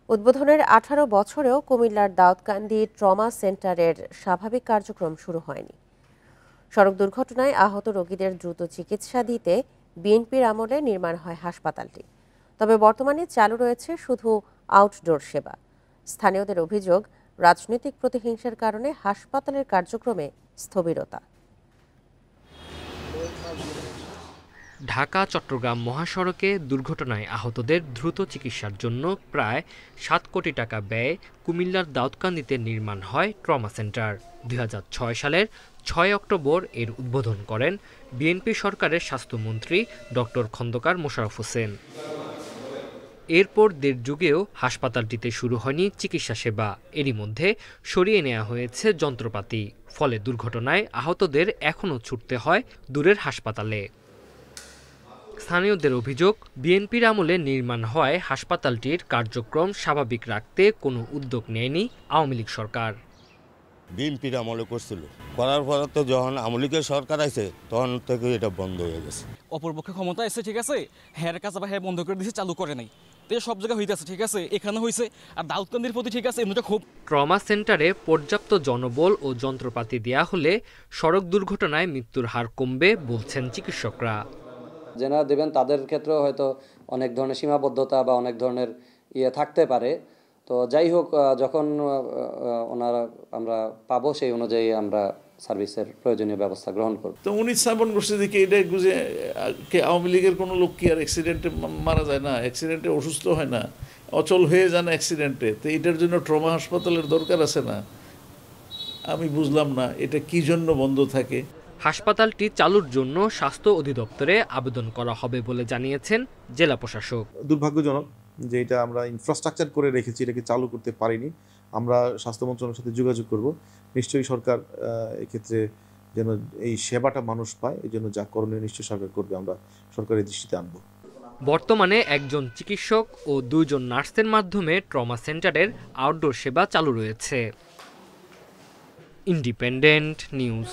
উদ্বোধনের 18 বছরেও কুমিল্লার দাউদকান্দি ট্রমা সেন্টারের স্বাভাবিক কার্যক্রম শুরু হয়নি। সড়ক দুর্ঘটনায় আহত রোগীদের দ্রুত চিকিৎসা দিতে বিএনপির আমলে নির্মাণ হয় হাসপাতালটি। তবে বর্তমানে চালু রয়েছে শুধু আউটডোর সেবা। স্থানীয়দের অভিযোগ, রাজনৈতিক প্রতিহিংসার কারণে হাসপাতালের কার্যক্রমে স্থবিরতা। ঢাকা চট্টগ্রাম মহাসড়কে দুর্ঘটনায় আহতদের দ্রুত চিকিৎসার জন্য প্রায় 7 কোটি টাকা ব্যয়ে কুমিল্লার দাউদকান্দিতে নির্মাণ হয় ট্রমা সেন্টার। 2006 সালের 6 অক্টোবর এর উদ্বোধন করেন বিএনপি সরকারের স্বাস্থ্যমন্ত্রী ডক্টর খন্দকার মোশাররফ হোসেন। এরপর দেড় যুগেও হাসপাতালটিতে শুরু হয়নি চিকিৎসা সেবা। এরই মধ্যে সরিয়ে নেওয়া হয়েছে যন্ত্রপাতি। ফলে দুর্ঘটনায় আহতদের এখনও ছুটতে হয় দূরের হাসপাতালে। স্থানীয়দের অভিযোগ, বিএনপির আমলে নির্মাণ হয় হাসপাতালটির কার্যক্রম স্বাভাবিক রাখতে কোনো উদ্যোগ নেয়নি আওয়ামী লীগ সরকার। বিএনপির আমলে করছিল, করার পর তো যখন আওয়ামী লীগের সরকার আছে তখন থেকে এটা বন্ধ হয়ে গেছে। অপরপক্ষে ক্ষমতা এসে ঠিক আছে, হ্যাঁ কাজ আবার হ্যাঁ বন্ধ করে দিয়েছে, চালু করে নাই। তো সব জায়গায় হইতেছে ঠিক আছে, এখানে হয়েছে। আর দাউদকান্দির প্রতি ঠিক আছে এমনিটা খুব। ট্রমা সেন্টারে পর্যাপ্ত জনবল ও যন্ত্রপাতি দেয়া হলে সড়ক দুর্ঘটনায় মৃত্যুর হার কমবে বলছেন চিকিৎসকরা। যারা দেবেন তাদের ক্ষেত্রেও হয়তো অনেক ধরনের সীমাবদ্ধতা বা অনেক ধরনের থাকতে পারে। তো যাই হোক, যখন আমরা পাবো সেই অনুযায়ী আমরা সার্ভিসের প্রয়োজনীয় ব্যবস্থা গ্রহণ করব। তো উনি স্থাপন করছে দেখি এটা বুঝে আওয়ামী লীগের কোনো লোক কি আর অ্যাক্সিডেন্টে মারা যায় না, অ্যাক্সিডেন্টে অসুস্থ হয় না, অচল হয়ে যান অ্যাক্সিডেন্টে। তো এটার জন্য ট্রমা হাসপাতালের দরকার আছে না? আমি বুঝলাম না এটা কি জন্য বন্ধ থাকে। হাসপাতালটি চালুর জন্য স্বাস্থ্য অধিদপ্তরে আবেদন করা হবে বলে জানিয়েছেন জেলা প্রশাসক। দুর্ভাগ্যজনক যে এটা আমরা ইনফ্রাস্ট্রাকচার করে রেখেছি, এটাকে চালু করতে পারিনি। আমরা স্বাস্থ্য মন্ত্রণালয়ের সাথে যোগাযোগ করব। নিশ্চয়ই সরকার এক্ষেত্রে যেন এই সেবাটা মানুষ পায়, এই জন্য যা করণীয় নিশ্চয়ই সরকার করবে, আমরা সরকারের দৃষ্টিতে আনব। বর্তমানে একজন চিকিৎসক ও 2 জন নার্সের মাধ্যমে ট্রমা সেন্টারের আউটডোর সেবা চালু রয়েছে। Independent news.